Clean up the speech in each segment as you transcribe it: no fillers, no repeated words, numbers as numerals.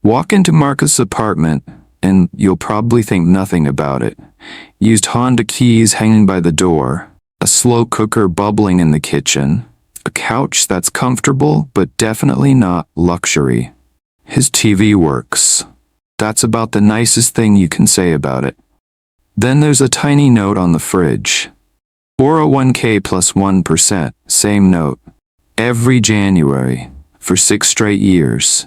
Walk into Marcus' apartment, and you'll probably think nothing about it. Used Honda keys hanging by the door, a slow cooker bubbling in the kitchen, a couch that's comfortable but definitely not luxury. His TV works. That's about the nicest thing you can say about it. Then there's a tiny note on the fridge. 401k plus 1%, same note. Every January, for 6 straight years.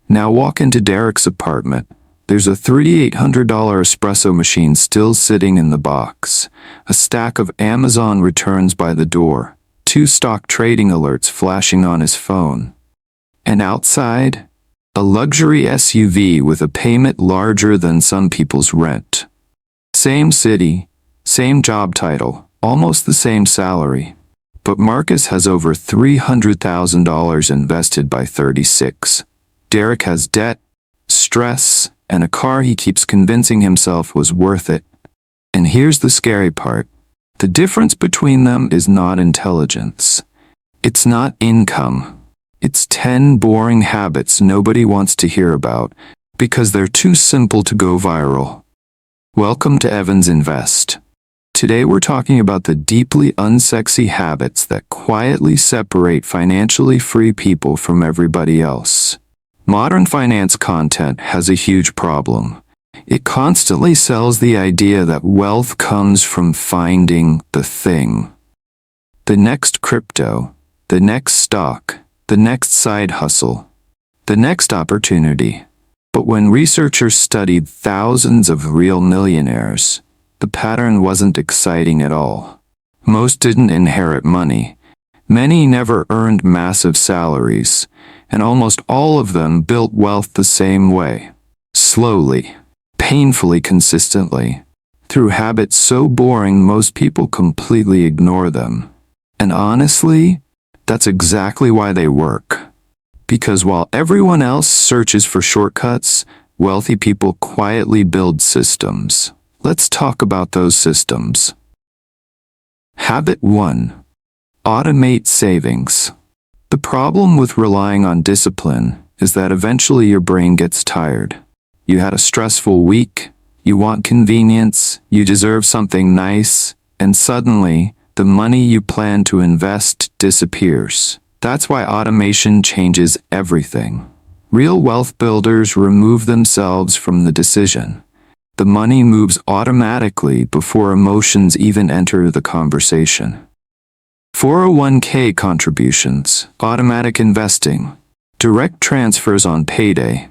Now walk into Derek's apartment. There's a $3,800 espresso machine still sitting in the box, a stack of Amazon returns by the door, 2 stock trading alerts flashing on his phone. And outside, a luxury SUV with a payment larger than some people's rent. Same city, same job title, almost the same salary. But Marcus has over $300,000 invested by 36. Derek has debt, stress, and a car he keeps convincing himself was worth it. And here's the scary part. The difference between them is not intelligence. It's not income. It's 10 boring habits nobody wants to hear about because they're too simple to go viral. Welcome to Evans Invest. Today we're talking about the deeply unsexy habits that quietly separate financially free people from everybody else. Modern finance content has a huge problem. It constantly sells the idea that wealth comes from finding the thing. The next crypto, the next stock, the next side hustle, the next opportunity. But when researchers studied thousands of real millionaires, the pattern wasn't exciting at all. Most didn't inherit money. Many never earned massive salaries, and almost all of them built wealth the same way. Slowly, painfully consistently, through habits so boring most people completely ignore them. And honestly, that's exactly why they work. Because while everyone else searches for shortcuts, wealthy people quietly build systems. Let's talk about those systems. Habit 1. Automate savings. The problem with relying on discipline is that eventually your brain gets tired. You had a stressful week, you want convenience, you deserve something nice, and suddenly, the money you plan to invest disappears. That's why automation changes everything. Real wealth builders remove themselves from the decision. The money moves automatically before emotions even enter the conversation. 401k contributions, automatic investing, direct transfers on payday.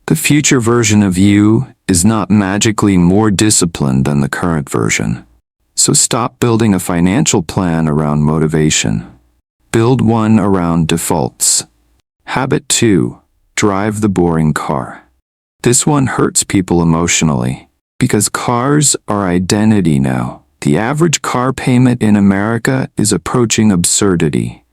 The future version of you is not magically more disciplined than the current version. So stop building a financial plan around motivation. Build one around defaults. Habit 2. Drive the boring car. This one hurts people emotionally. Because cars are identity now. The average car payment in America is approaching absurdity.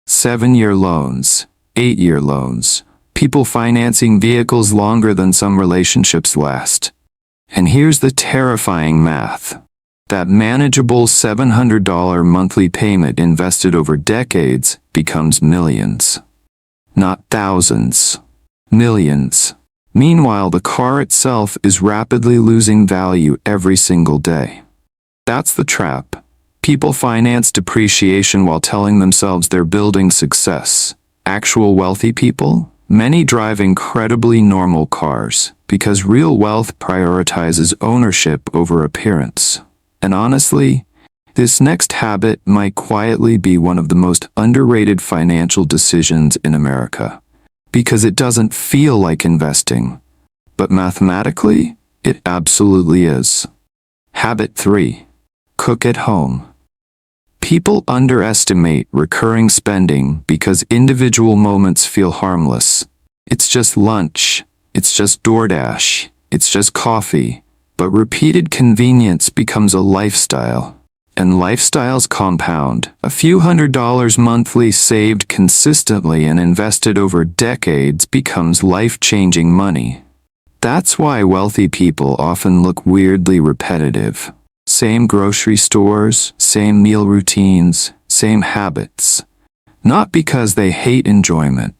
7-year loans, 8-year loans, people financing vehicles longer than some relationships last. And here's the terrifying math. That manageable $700 monthly payment invested over decades becomes millions. Not thousands. Millions. Meanwhile, the car itself is rapidly losing value every single day. That's the trap. People finance depreciation while telling themselves they're building success. Actual wealthy people? Many drive incredibly normal cars because real wealth prioritizes ownership over appearance. And honestly, this next habit might quietly be one of the most underrated financial decisions in America. Because it doesn't feel like investing. But mathematically, it absolutely is. Habit 3. Cook at home. People underestimate recurring spending because individual moments feel harmless. It's just lunch. It's just DoorDash. It's just coffee. But repeated convenience becomes a lifestyle. And lifestyles compound. A few $100s monthly saved consistently and invested over decades becomes life-changing money. That's why wealthy people often look weirdly repetitive. Same grocery stores, same meal routines, same habits. Not because they hate enjoyment,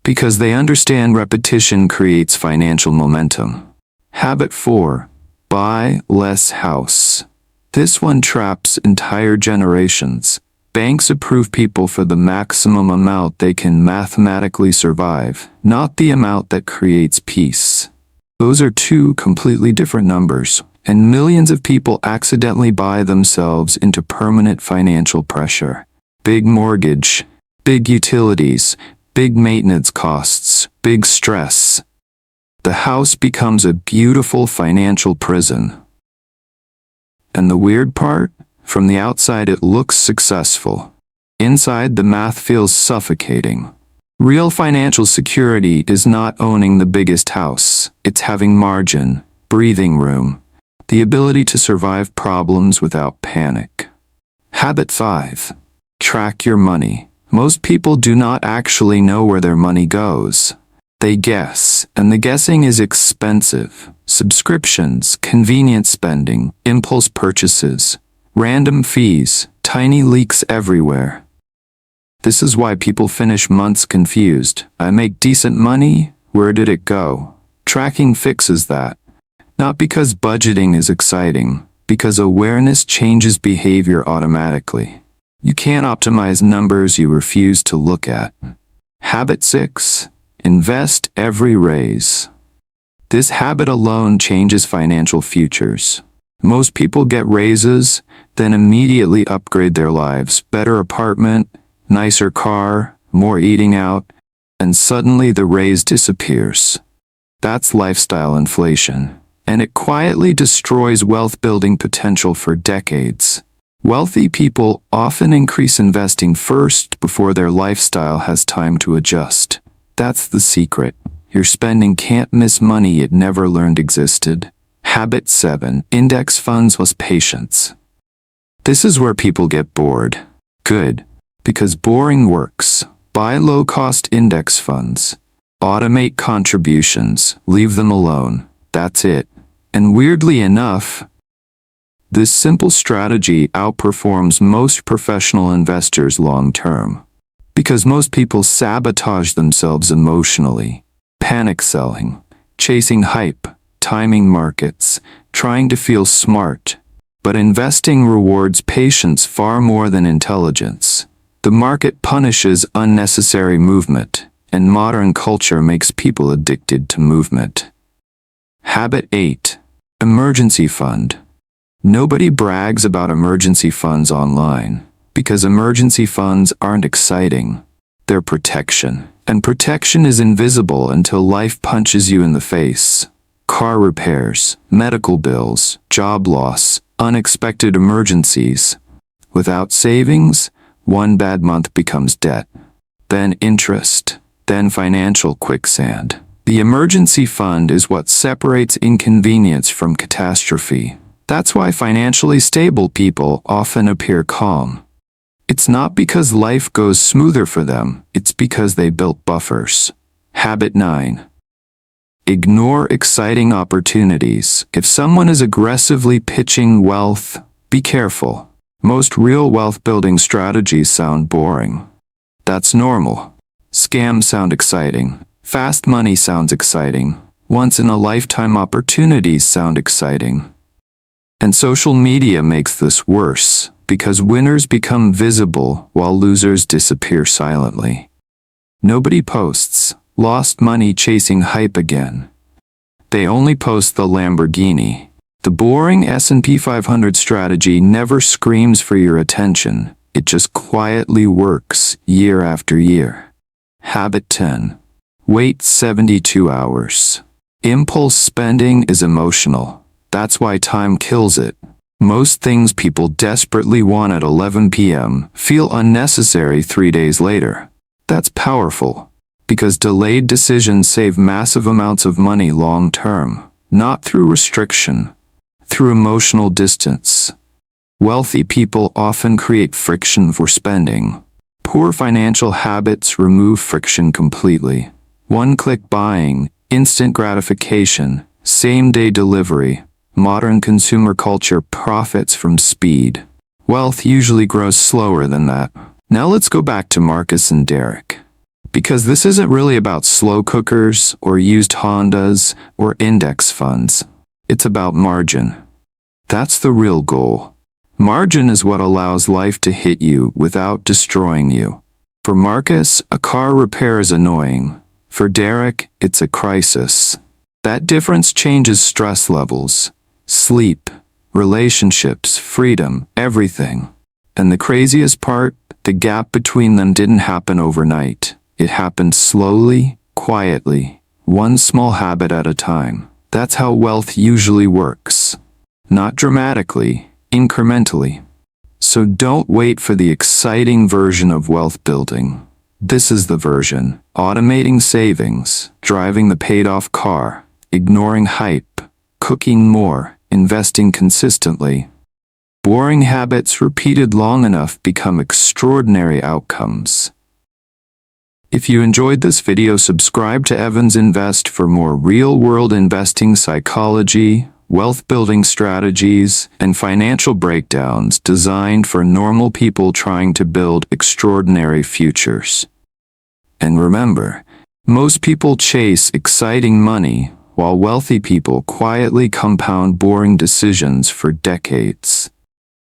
Because they understand repetition creates financial momentum. Habit 4. Buy less house. This one traps entire generations. Banks approve people for the maximum amount they can mathematically survive, not the amount that creates peace. Those are two completely different numbers, and millions of people accidentally buy themselves into permanent financial pressure. Big mortgage, big utilities, big maintenance costs, big stress. The house becomes a beautiful financial prison. And the weird part? From the outside it looks successful. Inside the math feels suffocating. Real financial security is not owning the biggest house. It's having margin, breathing room, the ability to survive problems without panic. Habit 5. Track your money. Most people do not actually know where their money goes. They guess, and the guessing is expensive. Subscriptions, convenience spending, impulse purchases, random fees, tiny leaks everywhere. This is why people finish months confused. I make decent money? Where did it go? Tracking fixes that. Not because budgeting is exciting, because awareness changes behavior automatically. You can't optimize numbers you refuse to look at. Habit 6. Invest every raise. This habit alone changes financial futures. Most people get raises, then immediately upgrade their lives. Better apartment, nicer car, more eating out, and suddenly the raise disappears. That's lifestyle inflation, and it quietly destroys wealth-building potential for decades. Wealthy people often increase investing first before their lifestyle has time to adjust. That's the secret. Your spending can't miss money it never learned existed. Habit 7. Index funds plus patience. This is where people get bored. Good. Because boring works. Buy low-cost index funds. Automate contributions. Leave them alone. That's it. And weirdly enough, this simple strategy outperforms most professional investors long-term. Because most people sabotage themselves emotionally. Panic selling, chasing hype, timing markets, trying to feel smart. But investing rewards patience far more than intelligence. The market punishes unnecessary movement, and modern culture makes people addicted to movement. Habit 8. Emergency fund. Nobody brags about emergency funds online, because emergency funds aren't exciting. They're protection, and protection is invisible until life punches you in the face. Car repairs, medical bills, job loss, unexpected emergencies. Without savings, one bad month becomes debt, then interest, then financial quicksand. The emergency fund is what separates inconvenience from catastrophe. That's why financially stable people often appear calm. It's not because life goes smoother for them, it's because they built buffers. Habit 9. Ignore exciting opportunities. If someone is aggressively pitching wealth, be careful. Most real wealth-building strategies sound boring. That's normal. Scams sound exciting. Fast money sounds exciting. Once-in-a-lifetime opportunities sound exciting. And social media makes this worse, because winners become visible while losers disappear silently. Nobody posts, lost money chasing hype again. They only post the Lamborghini. The boring S&P 500 strategy never screams for your attention. It just quietly works year after year. Habit 10. Wait 72 hours. Impulse spending is emotional. That's why time kills it. Most things people desperately want at 11 p.m. feel unnecessary 3 days later. That's powerful, because delayed decisions save massive amounts of money long term, not through restriction, through emotional distance. Wealthy people often create friction for spending. Poor financial habits remove friction completely. One-click buying, instant gratification, same-day delivery. Modern consumer culture profits from speed. Wealth usually grows slower than that. Now let's go back to Marcus and Derek. Because this isn't really about slow cookers or used Hondas or index funds. It's about margin. That's the real goal. Margin is what allows life to hit you without destroying you. For Marcus, a car repair is annoying. For Derek, it's a crisis. That difference changes stress levels, sleep, relationships, freedom, everything. And the craziest part, the gap between them didn't happen overnight. It happened slowly, quietly, one small habit at a time. That's how wealth usually works. Not dramatically, incrementally. So don't wait for the exciting version of wealth building. This is the version: automating savings, driving the paid-off car, ignoring hype, cooking more, investing consistently. Boring habits repeated long enough become extraordinary outcomes. If you enjoyed this video, subscribe to Evans Invest for more real-world investing psychology, wealth-building strategies, and financial breakdowns designed for normal people trying to build extraordinary futures. And remember, most people chase exciting money, while wealthy people quietly compound boring decisions for decades.